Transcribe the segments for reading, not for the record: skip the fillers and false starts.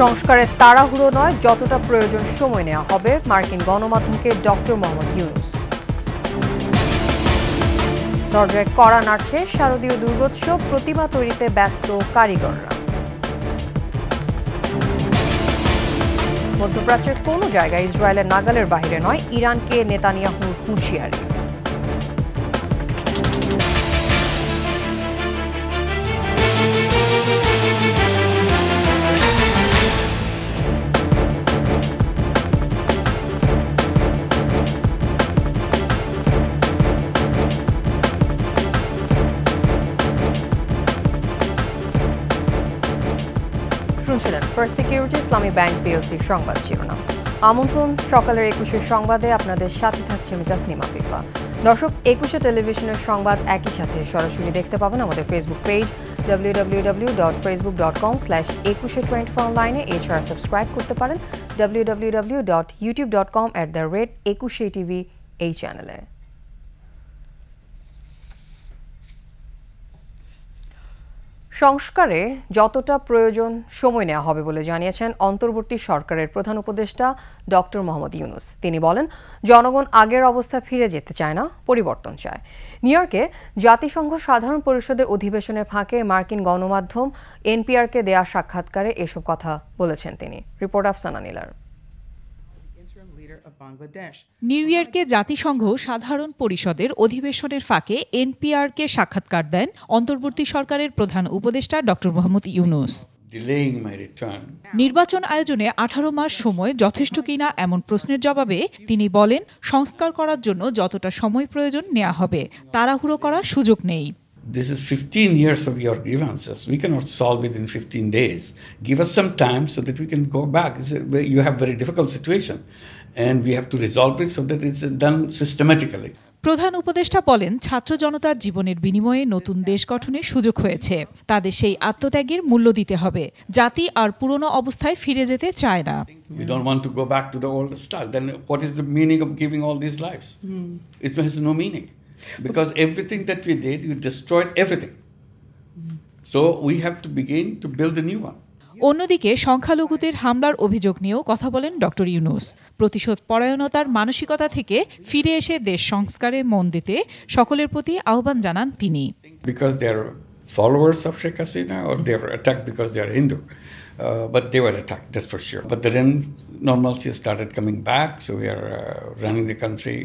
সংস্কারের তাড়াহুড়ো নয়, যতটা প্রয়োজন সময় নেওয়া হবে, মার্কিন গণমাধ্যমকে ডক্টর মোহাম্মদ ইউনূস। দরজায় কড়া নাড়ছে শারদীয় দুর্গোৎসব, প্রতিমা তৈরিতে ব্যস্ত কারিগররা। মধ্যপ্রাচ্যের কোনো জায়গায় ইসরায়েলের নাগালের বাইরে নয়, ইরানকে নেতানিয়াহুর হুঁশিয়ারি। শুনছিলেন ফার্স্ট সিকিউরিটি ইসলামী ব্যাংক পিএলসির সংবাদ শিরোনাম। আমন্ত্রণ সকালের 21-এর সংবাদে, আপনাদের সাথে থাকছে আমি তাসনিমা ফিফা। দর্শক, 21 টেলিভিশনের সংবাদ একই সাথে সরাসরি দেখতে পাবেন আমাদের ফেসবুক পেজ www.facebook.com/21 অনলাইনে। এছাড়া সাবস্ক্রাইব করতে পারেন www.youtube.com/21TV এই চ্যানেলে। সংস্কারে যতটা প্রয়োজন সময় নেওয়া হবে বলে জানিয়েছেন অন্তর্বর্তী সরকারের প্রধান উপদেষ্টা ডক্টর মোহাম্মদ ইউনূস। তিনি বলেন, জনগণ আগের অবস্থা ফিরে যেতে চায় না, পরিবর্তন চায়। নিউ ইয়র্কে জাতিসংঘ সাধারণ পরিষদের অধিবেশনের ফাঁকে মার্কিন গণমাধ্যম এনপিআরকে দেয়া সাক্ষাৎকারে এসব কথা বলেছেন তিনি। রিপোর্ট আফসানা নীলার। নিউ ইয়র্কে জাতিসংঘ সাধারণ পরিষদের অধিবেশনের ফাঁকে এনপিআরকে সাক্ষাৎকার দেন অন্তর্বর্তী সরকারের প্রধান উপদেষ্টা ডক্টর মোহাম্মদ ইউনূস। নির্বাচন আয়োজনে 18 মাস সময় যথেষ্ট কিনা এমন প্রশ্নের জবাবে তিনি বলেন, সংস্কার করার জন্য যতটা সময় প্রয়োজন নেওয়া হবে, তাড়াহুড়ো করার সুযোগ নেই। This is 15 years of your grievances. We cannot solve it in 15 days. Give us some time so that we can go back. You have very difficult situation and we have to resolve it so that it's done systematically. প্রধান উপদেষ্টা বলেন, ছাত্র জনতার জীবনের বিনিময়ে নতুন দেশ গঠনের সুযোগ হয়েছে। তাদের সেই আত্মত্যাগের মূল্য দিতে হবে। জাতি আর পুরনো অবস্থায় ফিরে যেতে চায় না। We don't want to go back to the old style. Then what is the meaning of giving all these lives? It has no meaning. Because everything that we did, you destroyed everything. So we have to begin to build a new one. অন্যদিকে সংখ্যালঘুদের হামলার অভিযোগ নিয়েও কথা বলেন doctor Yunus. প্রতিশোধ পরায়ণতার মানসিকতা থেকে ফিরে এসে দেশ সংস্কারে মন দিতে সকলের প্রতি আহ্বান জানান তিনি। Because they are followers of Sheikh Hasina or they were attacked because they are Hindu. But they were attacked, that's for sure. But then normalcy started coming back, so we are running the country.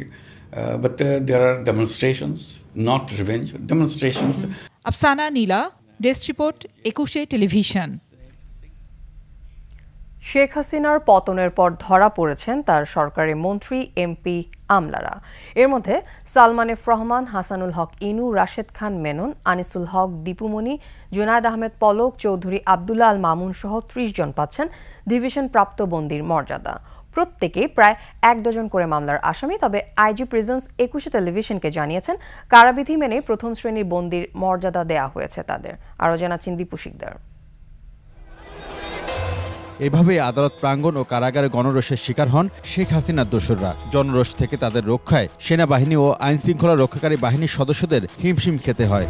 But there are demonstrations, not revenge, demonstrations. Afsana Nila, desk report, 21 television. Sheikh হাসিনার পতনের পর ধরা পড়েছেন তার সরকারের মন্ত্রী, MP, আমলারা। এর মধ্যে সালমান এফ রহমান, হাসানুল হক ইনু, রাশেদ খান মেনন, আনিসুল হক দীপুমণি, জুনায়েদ আহমেদ পলক, চৌধুরী আবদুল্লাহ আল মামুন সহ 30 জন পাচ্ছেন ডিভিশন প্রাপ্ত বন্দির মর্যাদা। প্রত্যেকেই প্রায় 1 ডজন করে মামলার আসামি। তবে আইজি প্রিজন্স 21 টেলিভিশনকে জানিয়েছেন, কারাবিধি মেনে প্রথম শ্রেণীর বন্দির মর্যাদা দেয়া হয়েছে তাদের। আরও জানাচ্ছেন দীপু শিকদার। এভাবে আদালত প্রাঙ্গণ ও কারাগারে গণরোষের শিকার হন শেখ হাসিনার দোসররা। জনরোষ থেকে তাদের রক্ষায় সেনাবাহিনী ও আইনশৃঙ্খলা রক্ষাকারী বাহিনীর সদস্যদের হিমশিম খেতে হয়।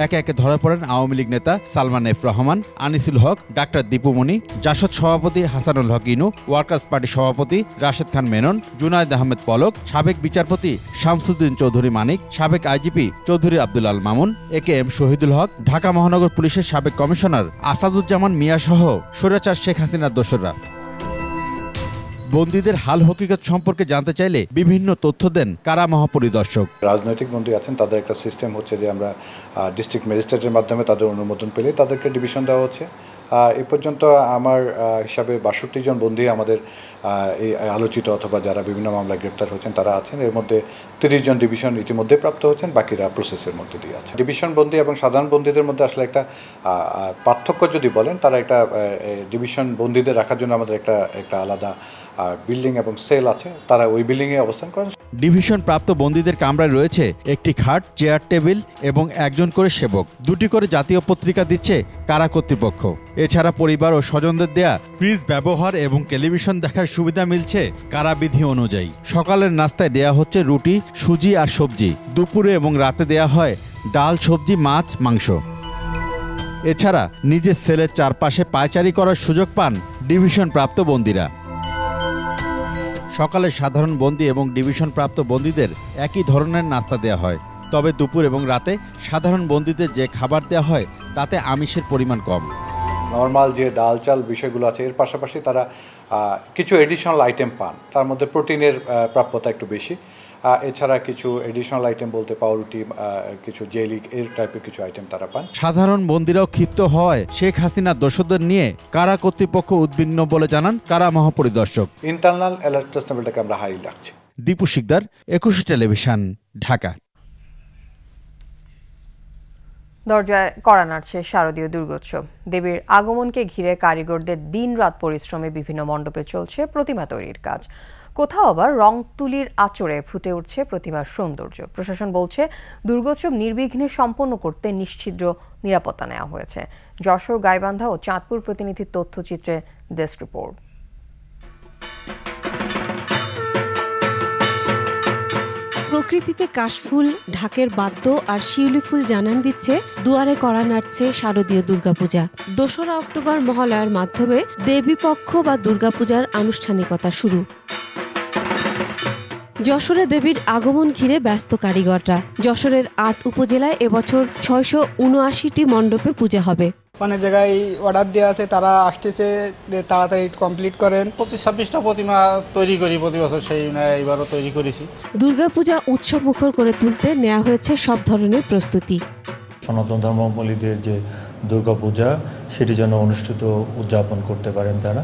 একে একে ধরা পড়েন আওয়ামী লীগ নেতা সালমান এফ রহমান, আনিসুল হক, ডাক্তার দীপুমণি, জাসদ সভাপতি হাসানুল হক ইনু, ওয়ার্কার্স পার্টি সভাপতি রাশেদ খান মেনন, জুনায়েদ আহমেদ পলক, সাবেক বিচারপতি শামসুদ্দিন চৌধুরী মানিক, সাবেক আইজিপি চৌধুরী আবদুল্লাহ আল মামুন, একেএম শহীদুল হক, ঢাকা মহানগর পুলিশের সাবেক কমিশনার আসাদুজ্জামান মিয়া সহ স্বৈরাচার শেখ হাসিনার দোসররা। বন্দীদের হাল হকিকত সম্পর্কে জানতে চাইলে বিভিন্ন তথ্য দেন কারা মহাপরিদর্শক। রাজনৈতিক বন্দী আছেন, তাদের একটা সিস্টেম হচ্ছে যে আমরা ডিস্ট্রিক্ট ম্যাজিস্ট্রেটের মাধ্যমে তাদের অনুমোদন পেলে তাদেরকে ডিভিশন দেওয়া হচ্ছে। এ পর্যন্ত আমার হিসাবে 62 জন বন্দী আমাদের এই আলোচিত অথবা যারা বিভিন্ন মামলায় গ্রেপ্তার হয়েছেন তারা আছেন। এর মধ্যে 30 জন ডিভিশন ইতিমধ্যে প্রাপ্ত হচ্ছেন, বাকিরা প্রসেসের মধ্যে দিয়ে আছে। ডিভিশন বন্দী এবং সাধারণ বন্দীদের মধ্যে আসলে একটা পার্থক্য যদি বলেন, তারা একটা ডিভিশন বন্দীদের রাখার জন্য আমাদের একটা আলাদা বিল্ডিং এবং সেল আছে, তারা ওই বিল্ডিংয়ে অবস্থান করেন। ডিভিশন প্রাপ্ত বন্দীদের কামরায় রয়েছে একটি খাট, চেয়ার টেবিল এবং 1 জন করে সেবক। 2টি করে জাতীয় পত্রিকা দিচ্ছে কারা কর্তৃপক্ষ। এছাড়া পরিবার ও স্বজনদের দেয়া ফ্রিজ ব্যবহার এবং টেলিভিশন দেখার সুবিধা মিলছে কারাবিধি অনুযায়ী। সকালের নাস্তায় দেয়া হচ্ছে রুটি, সুজি আর সবজি। দুপুরে এবং রাতে দেয়া হয় ডাল, সবজি, মাছ, মাংস। এছাড়া নিজের সেলের চারপাশে পায়চারি করার সুযোগ পান ডিভিশনপ্রাপ্ত বন্দীরা। সকালে সাধারণ বন্দী এবং ডিভিশনপ্রাপ্ত বন্দীদের একই ধরনের নাস্তা দেওয়া হয়, তবে দুপুর এবং রাতে সাধারণ বন্দীদের যে খাবার দেওয়া হয় তাতে আমিষের পরিমাণ কম। নর্মাল যে ডাল চাল বিষয়গুলো আছে এর পাশাপাশি তারা কিছু এডিশনাল আইটেম পান, তার মধ্যে প্রোটিনের প্রাপ্যতা একটু বেশি। এছাড়া কিছু এডিশনাল আইটেম বলতে পাউরুটি, কিছু জেলি এর টাইপের কিছু আইটেম তারা পান। সাধারণ বন্দীরাও ক্ষিপ্ত হয় শেখ হাসিনার দোষরদের নিয়ে কারা কর্তৃপক্ষ উদ্বিগ্ন বলে জানান কারা মহাপরিদর্শক। ইন্টারনাল অ্যালার্টনেস লেভেলটাকে আমরা হাই রাখছি। দীপু শিকদার, 21 টেলিভিশন, ঢাকা। দরজায় কড়া নাড়ছে শারদীয় দুর্গোৎসব। দেবীর আগমনকে ঘিরে কারিগরদের দিনরাত পরিশ্রমে বিভিন্ন মণ্ডপে চলছে প্রতিমা তৈরির কাজ। কোথাও আবার রং তুলির আঁচড়ে ফুটে উঠছে প্রতিমার সৌন্দর্য। প্রশাসন বলছে দুর্গোৎসব নির্বিঘ্নে সম্পন্ন করতে নিশ্ছিদ্র নিরাপত্তা নেওয়া হয়েছে। যশোর, গাইবান্ধা ও চাঁদপুর প্রতিনিধির তথ্যচিত্রে ডেস্ক রিপোর্ট। প্রকৃতিতে কাশফুল, ঢাকের বাদ্য আর শিউলি ফুল জানান দিচ্ছে দুয়ারে কড়া নাড়ছে শারদীয় দুর্গাপূজা। 2রা অক্টোবর মহালয়ার মাধ্যমে দেবীপক্ষ বা দুর্গাপূজার আনুষ্ঠানিকতা শুরু। যশোরে দেবীর আগমন ঘিরে ব্যস্ত কারিগররা। যশোরের 8 উপজেলায় এবছর 679টি মণ্ডপে পূজা হবে। অনেক জায়গায় অর্ডার দেওয়া আছে, তারা আসতেছে তাড়াতাড়ি কমপ্লিট করেন। 25-26টা প্রতিমা তৈরি করি প্রতি বছর, সেই এইবারও তৈরি করেছি। দুর্গাপূজা উৎসব মুখর করে তুলতে নেওয়া হয়েছে সব ধরনের প্রস্তুতি। সনাতন ধর্মাবলম্বীদের যে দুর্গাপূজা সেটি যেন অনুষ্ঠিত উদযাপন করতে পারেন তারা,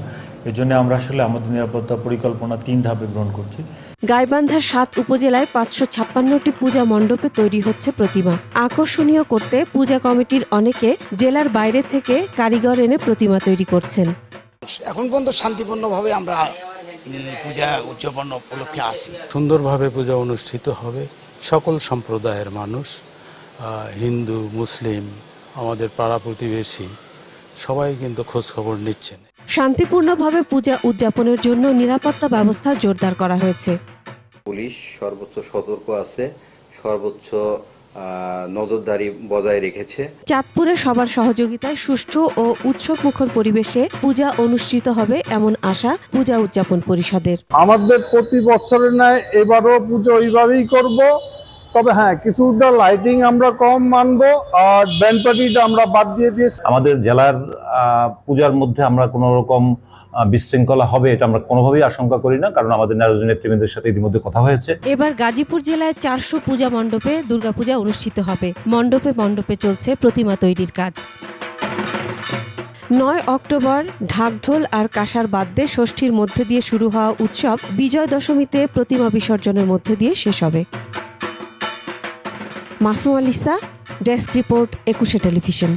এজন্য আমরা আসলে আমাদের নিরাপত্তা পরিকল্পনা 3 ধাপে গ্রহণ করছি। গাইবান্ধার 7 উপজেলায় 556টি পূজা মণ্ডপে তৈরি হচ্ছে প্রতিমা। আকর্ষণীয় করতে পূজা কমিটির অনেকে জেলার বাইরে থেকে কারিগর এনে প্রতিমা তৈরি করছেন। এখন পর্যন্ত শান্তিপূর্ণভাবে আমরা পূজা উদযাপন উপলক্ষে আসি। সুন্দরভাবে পূজা অনুষ্ঠিত হবে। সকল সম্প্রদায়ের মানুষ, হিন্দু, মুসলিম, আমাদের পাড়া প্রতিবেশী সবাই কিন্তু খোঁজ খবর নিচ্ছেন। শান্তিপূর্ণভাবে পূজা উদযাপনের জন্য নিরাপত্তা ব্যবস্থা জোরদার করা হয়েছে। পুলিশ সর্বোচ্চ সতর্ক আছে, সর্বোচ্চ নজরদারি বজায় রেখেছে। চাঁদপুরে সবার সহযোগিতায় সুষ্ঠু ও উৎসবমুখর পরিবেশে পূজা অনুষ্ঠিত হবে এমন আশা পূজা উদযাপন পরিষদের। আমাদের প্রতি বছরের ন্যায় এবারও পুজো ওইভাবেই করব, তবে হ্যাঁ কিছুটা লাইটিং আমরা কম মানবো আর ব্যান্ড পার্টিটা আমরা বাদ দিয়ে দিয়েছি। আমাদের জেলার পূজার মধ্যে আমরা কোনো রকম বিশৃঙ্খলা হবে এটা আমরা কোনোভাবেই আশঙ্কা করি না, কারণ আমাদের নেতৃবৃন্দের সাথে ইতিমধ্যে কথা হয়েছে। এবার গাজীপুর জেলায় 400 পূজা মণ্ডপে দুর্গাপূজা অনুষ্ঠিত হবে। মণ্ডপে মণ্ডপে চলছে প্রতিমা তৈরির কাজ। 9 অক্টোবর ঢাকঢোল আর কাঁসার বাদ্যে ষষ্ঠীর মধ্যে দিয়ে শুরু হওয়া উৎসব বিজয় দশমীতে প্রতিমা বিসর্জনের মধ্য দিয়ে শেষ হবে। Masum আলিসা, desk report, 21 television.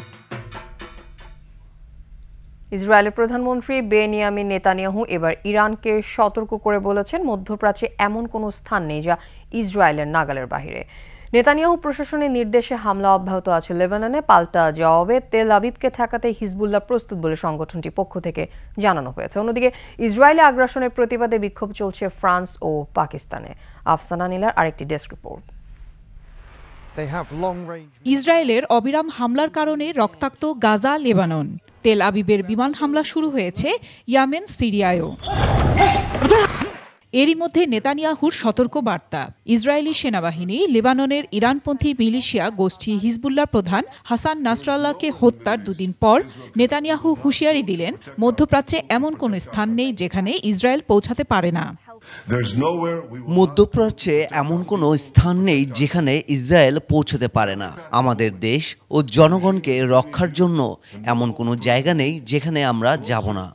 ইসরায়েলের প্রধানমন্ত্রী বেনিয়ামিন নেতানিয়াহু এবার ইরানকে সতর্ক করে বলেছেন, মধ্যপ্রাচ্যে এমন কোনো স্থান নেই যা ইসরায়েলের নাগালের বাইরে। নেতানিয়াহু প্রশাসনের নির্দেশে হামলা অব্যাহত আছে লেবাননে। পাল্টা জবাবে তেল আবিবকে ঠেকাতে হিজবুল্লাহ প্রস্তুত বলে সংগঠনটির পক্ষ থেকে জানানো হয়েছে। অন্যদিকে ইসরায়েলি আগ্রাসনের প্রতিবাদে বিক্ষোভ চলছে ফ্রান্স ও পাকিস্তানে। আফসানা নীলার আরেকটি ডেস্ক রিপোর্ট। ইসরায়েলের অবিরাম হামলার কারণে রক্তাক্ত গাজা, লেবানন। তেল আবিবের বিমান হামলা শুরু হয়েছে ইয়ামেন, সিরিয়ায়ও। এরই মধ্যে নেতানিয়াহুর সতর্ক বার্তা। ইসরায়েলি সেনাবাহিনী লেবাননের ইরানপন্থী মিলিশিয়া গোষ্ঠী হিজবুল্লাহ প্রধান হাসান নাসরাল্লাহকে হত্যার 2 দিন পর নেতানিয়াহু হুঁশিয়ারি দিলেন, মধ্যপ্রাচ্যে এমন কোনো স্থান নেই যেখানে ইসরায়েল পৌঁছাতে পারে না। মধ্যপ্রাচ্যে এমন কোনো স্থান নেই যেখানে ইসরায়েল পৌঁছতে পারে না। আমাদের দেশ ও জনগণকে রক্ষার জন্য এমন কোনো জায়গা নেই যেখানে আমরা যাব না।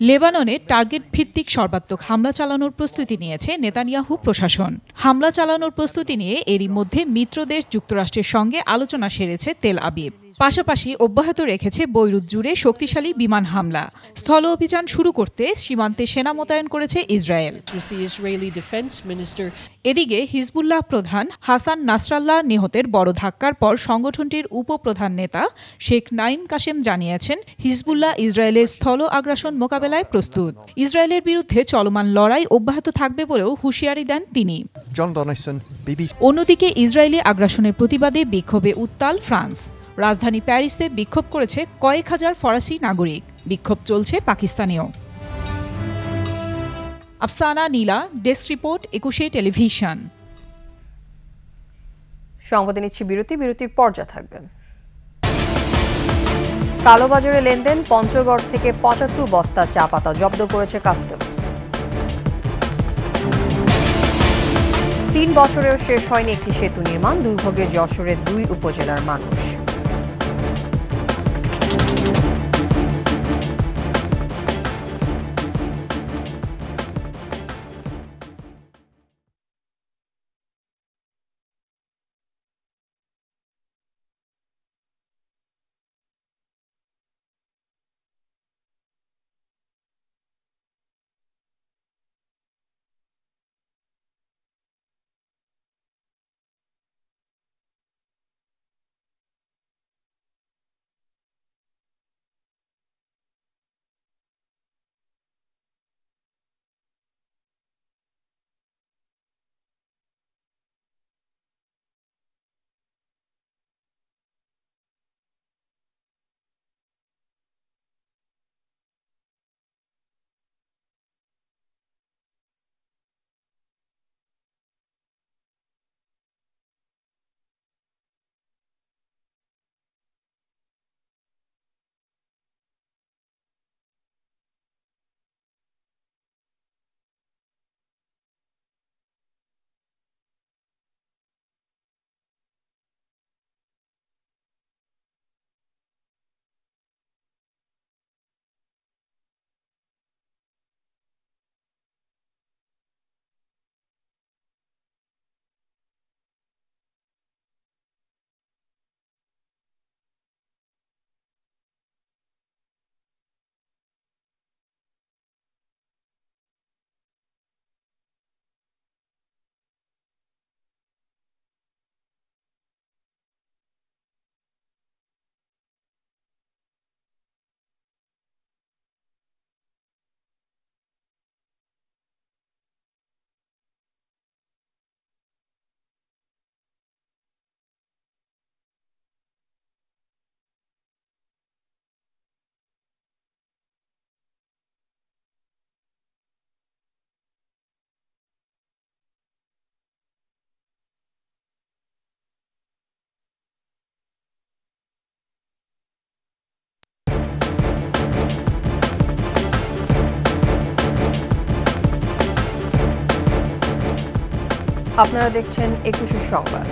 লেবাননে টার্গেট ভিত্তিক সর্বাত্মক হামলা চালানোর প্রস্তুতি নিয়েছে নেতানিয়াহু প্রশাসন। হামলা চালানোর প্রস্তুতি নিয়ে এরই মধ্যে মিত্রদেশ যুক্তরাষ্ট্রের সঙ্গে আলোচনা সেরেছে তেল আবিব। পাশাপাশি অব্যাহত রেখেছে বৈরুত জুড়ে শক্তিশালী বিমান হামলা। স্থল অভিযান শুরু করতে সীমান্তে সেনা মোতায়েন করেছে ইসরায়েল। এদিকে হিজবুল্লাহ প্রধান হাসান নাসরাল্লাহ নিহতের বড় ধাক্কার পর সংগঠনটির উপপ্রধান নেতা শেখ নাইম কাশেম জানিয়েছেন, হিজবুল্লাহ ইসরায়েলের স্থল আগ্রাসন মোকাবেলায় প্রস্তুত। ইসরায়েলের বিরুদ্ধে চলমান লড়াই অব্যাহত থাকবে বলেও হুঁশিয়ারি দেন তিনি। অন্যদিকে ইসরায়েলি আগ্রাসনের প্রতিবাদে বিক্ষোভে উত্তাল ফ্রান্স। রাজধানী প্যারিসে বিক্ষোভ করেছে কয়েক হাজার ফরাসি নাগরিক। বিক্ষোভ চলছে পাকিস্তানেও। আফসানা নীলা, ডেস্ক রিপোর্ট, 21 টেলিভিশন। সংবাদে নিচ্ছি বিরতির পর্যা থাকবে। কালোবাজারে লেনদেন, পঞ্চগড় থেকে ৭৫ বস্তা চা পাতা জব্দ করেছে কাস্টমস। ৩ বছরেও শেষ হয়নি একটি সেতু নির্মাণ, দুর্ভোগে যশোরের 2 উপজেলার মানুষ। আপনারা দেখছেন 21 সংবাদ।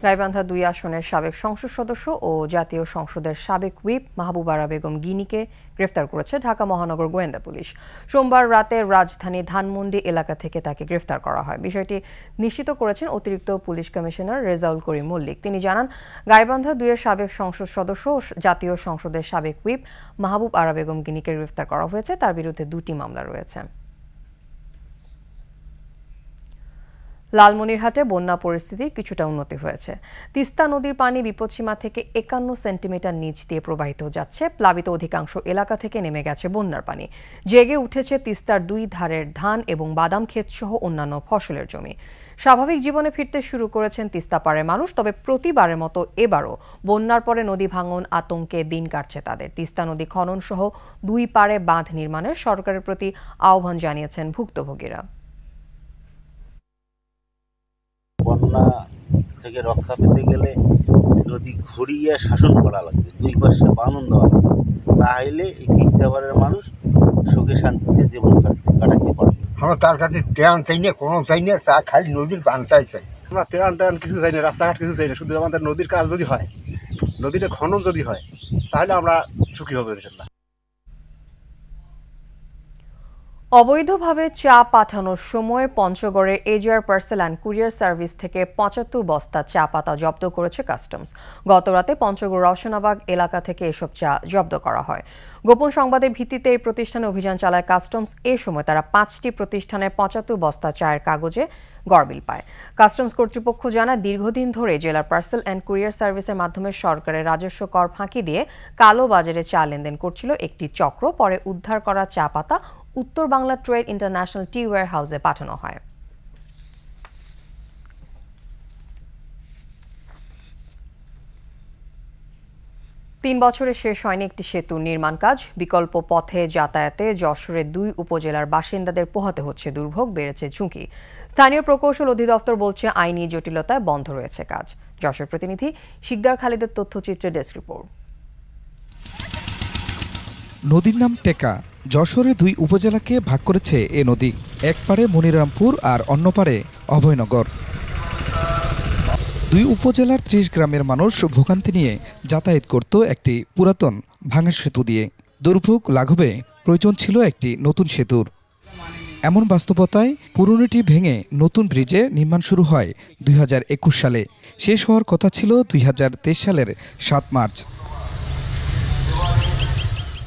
গাইবান্ধা 2 আসনের সাবেক সংসদ সদস্য ও জাতীয় সংসদের সাবেক হুইপ মাহবুব আরা বেগম গিনিকে গ্রেফতার করেছে ঢাকা মহানগর গোয়েন্দা পুলিশ। সোমবার রাতে রাজধানী ধানমন্ডি এলাকা থেকে তাকে গ্রেফতার করা হয়। বিষয়টি নিশ্চিত করেছেন অতিরিক্ত পুলিশ কমিশনার রেজাউল করিম মল্লিক। তিনি জানান, গাইবান্ধা 2 এর সাবেক সংসদ সদস্য ও জাতীয় সংসদের সাবেক হুইপ মাহবুব আরা বেগম গিনিকে গ্রেফতার করা হয়েছে। তার বিরুদ্ধে 2টি মামলা রয়েছে। লালমনিরহাটে বন্যা পরিস্থিতির কিছুটা উন্নতি হয়েছে। তিস্তা নদীর পানি বিপদসীমা থেকে 51 সেন্টিমিটার নিচ দিয়ে প্রবাহিত যাচ্ছে। প্লাবিত অধিকাংশ এলাকা থেকে নেমে গেছে বন্যার পানি। জেগে উঠেছে তিস্তার 2 ধারের ধান এবং বাদাম ক্ষেত সহ অন্যান্য ফসলের জমি। স্বাভাবিক জীবনে ফিরতে শুরু করেছেন তিস্তা পাড়ের মানুষ। তবে প্রতিবারের মতো এবারও বন্যার পরে নদী ভাঙন আতঙ্কে দিন কাটছে তাদের। তিস্তা নদী খনন সহ 2 পাড়ে বাঁধ নির্মাণের সরকারের প্রতি আহ্বান জানিয়েছেন ভুক্তভোগীরা। বন্যা থেকে রক্ষা পেতে গেলে নদী ঘুরিয়ে শাসন করা লাগবে, 2 পাশে বাঁধন দেওয়া লাগবে। তাহলে এই তিস্তাপাড়ের মানুষ সুখে শান্তিতে জীবন কাটাতে পারবে। আমরা তার কাছে ট্রেন চাই না, কোনো চাই না, তা খালি নদীর বানটাই চাই। আমরা ট্রেন কিছু চাই না, রাস্তাঘাট কিছু চাই না, শুধু আমাদের নদীর কাজ যদি হয়, নদীটা খনন যদি হয়, তাহলে আমরা সুখী হব ইনশাল্লাহ। অবৈধভাবে চা পাঠানোর সময় পঞ্চগড়ের AGR parcel and courier service থেকে 75 বস্তা চা পাতা জব্দ করেছে কাস্টমস। গতরাতে পঞ্চগড় রওশনাবাগ এলাকা থেকে এসব চা জব্দ করা হয়। গোপন সংবাদের ভিত্তিতে এই প্রতিষ্ঠানে অভিযান চালায় কাস্টমস। এ সময় তারা 5টি প্রতিষ্ঠানের 75 বস্তা চায়ের কাগজে গড়বিল পায়। কাস্টমস কর্তৃপক্ষ জানায়, দীর্ঘদিন ধরে জেলার পার্সেল অ্যান্ড কুরিয়ার সার্ভিসের মাধ্যমে সরকারের রাজস্ব কর ফাঁকি দিয়ে কালো বাজারে চা লেনদেন করছিল একটি চক্র। পরে উদ্ধার করা চা পাতা Uttar Bangla trade international tea ওয়্যার হাউসে পাঠানো হয়। 3 বছরে শেষ হয়নি একটি সেতুর নির্মাণ কাজ। বিকল্প পথে যাতায়াতে যশোরের 2 উপজেলার বাসিন্দাদের পোহাতে হচ্ছে দুর্ভোগ, বেড়েছে ঝুঁকি। স্থানীয় প্রকৌশল অধিদপ্তর বলছে আইনি জটিলতায় বন্ধ রয়েছে কাজ। যশোর প্রতিনিধি শিকদার খালিদের তথ্যচিত্রে ডেস্ক রিপোর্ট। নদীর নাম টেকা। যশোরের 2 উপজেলাকে ভাগ করেছে এ নদী। এক পারে মনিরামপুর আর অন্য পারে অভয়নগর। 2 উপজেলার 30 গ্রামের মানুষ ভোগান্তি নিয়ে যাতায়াত করত একটি পুরাতন ভাঙা সেতু দিয়ে। দুর্ভোগ লাঘবে প্রয়োজন ছিল একটি নতুন সেতুর। এমন বাস্তবতায় পুরনোটি ভেঙে নতুন ব্রিজের নির্মাণ শুরু হয় 2021 সালে। শেষ হওয়ার কথা ছিল 2023 সালের 7 মার্চ।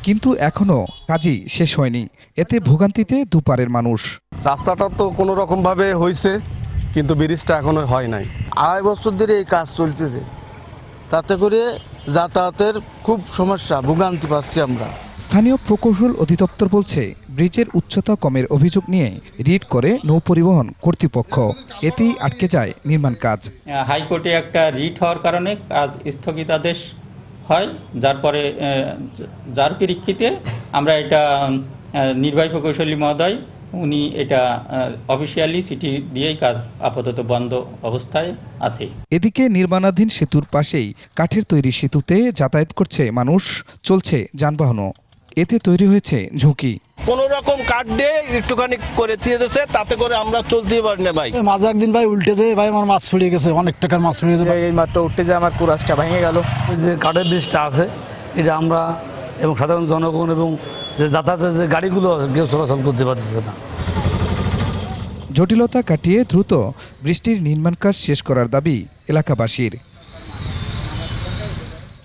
কিন্তু এখনও কাজই শেষ হয়নি। এতে ভোগান্তিতে দুপারের মানুষ। রাস্তাটা তো কোনো রকমভাবে হয়েছে, কিন্তু ব্রিজটা এখনো হয় নাই। 2.5 বছর ধরে এই কাজ চলতেছে, তাতে করে যাতায়াতের খুব সমস্যা, ভোগান্তি পাচ্ছি আমরা। স্থানীয় প্রকৌশল অধিদপ্তর বলছে ব্রিজের উচ্চতা কমের অভিযোগ নিয়ে রিট করে নৌ পরিবহন কর্তৃপক্ষ। এতেই আটকে যায় নির্মাণ কাজ। হাইকোর্টে একটা রিট হওয়ার কারণে কাজ স্থগিতাদেশ হয়, যার পরিপ্রেক্ষিতে আমরা এটা নির্বাহী প্রকৌশলী মহোদয় উনি এটা অফিসিয়ালি চিঠি দিয়েই কাজ আপাতত বন্ধ অবস্থায় আছে। এদিকে নির্মাণাধীন সেতুর পাশেই কাঠের তৈরি সেতুতে যাতায়াত করছে মানুষ, চলছে যানবাহনও। এতে তৈরি হয়েছে ঝুঁকি। কোন রকম কাঠ দিয়ে একটুখানি করে দিয়ে দিয়েছে, তাতে করে আমরা চলতেই পারি না ভাই। মাঝে একদিন ভাই উল্টে যায় ভাই, আমার মাছ ফুরিয়ে গেছে, অনেক টাকার মাছ ফুরিয়ে গেছে। এই মাত্র উঠতে যায় আমার কুরাসটা ভেঙে গেল। যে কাঠের ব্রিজটা আছে এটা আমরা এবং সাধারণ জনগণ এবং যে যাতায়াতের যে গাড়িগুলো কেউ চলাচল করতে পারতেছে না। জটিলতা কাটিয়ে দ্রুত বৃষ্টির নির্মাণ কাজ শেষ করার দাবি এলাকাবাসীর।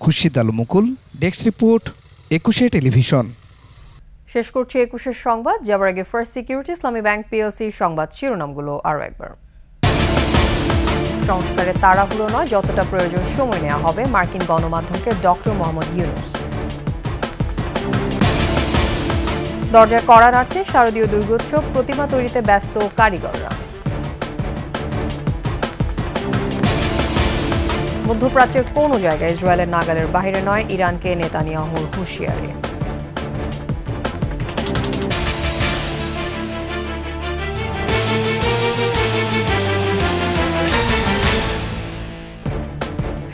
খুরশিদ আলম মুকুল, ডেস্ক রিপোর্ট, 21 টেলিভিশন। শেষ করছি 21 সংবাদ। যাবার আগে ফার্স্ট সিকিউরিটি ইসলামী ব্যাংক পিএলসি সংবাদ শিরোনামগুলো আরও একবার। সংস্কারের তাড়াহুড়ো নয়, যতটা প্রয়োজন সময় নেওয়া হবে, মার্কিন গণমাধ্যমকে ডক্টর মোহাম্মদ ইউনূস। দরজার কড়া নাড়ছে শারদীয় দুর্গোৎসব, প্রতিমা তৈরিতে ব্যস্ত কারিগররা। মধ্যপ্রাচ্যের কোনো জায়গায় ইসরায়েলের নাগালের বাইরে নয়, ইরানকে নেতানিয়াহুর হুঁশিয়ারি।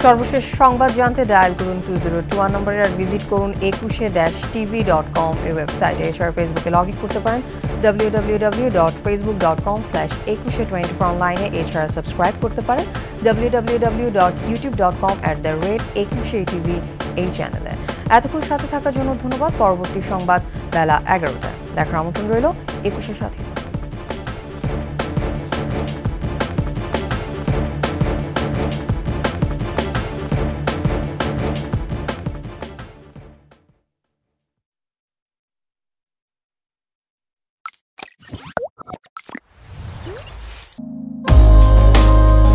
সর্বশেষ সংবাদ জানতে ডায়াল করুন 2021 নম্বরে, আর ভিজিট করুন 21-tv.com এর ওয়েবসাইটে। এছাড়া ফেসবুকে লগ ইন করতে পারেন www.facebook.com/2124 অনলাইনে। এছাড়া সাবস্ক্রাইব করতে পারেন www.youtube.com/21tv এই চ্যানেলে। এতক্ষণ সাথে থাকার জন্য ধন্যবাদ। পরবর্তী সংবাদ বেলা 11টায় দেখার আমন্ত্রণ রইল 21-এর সাথে।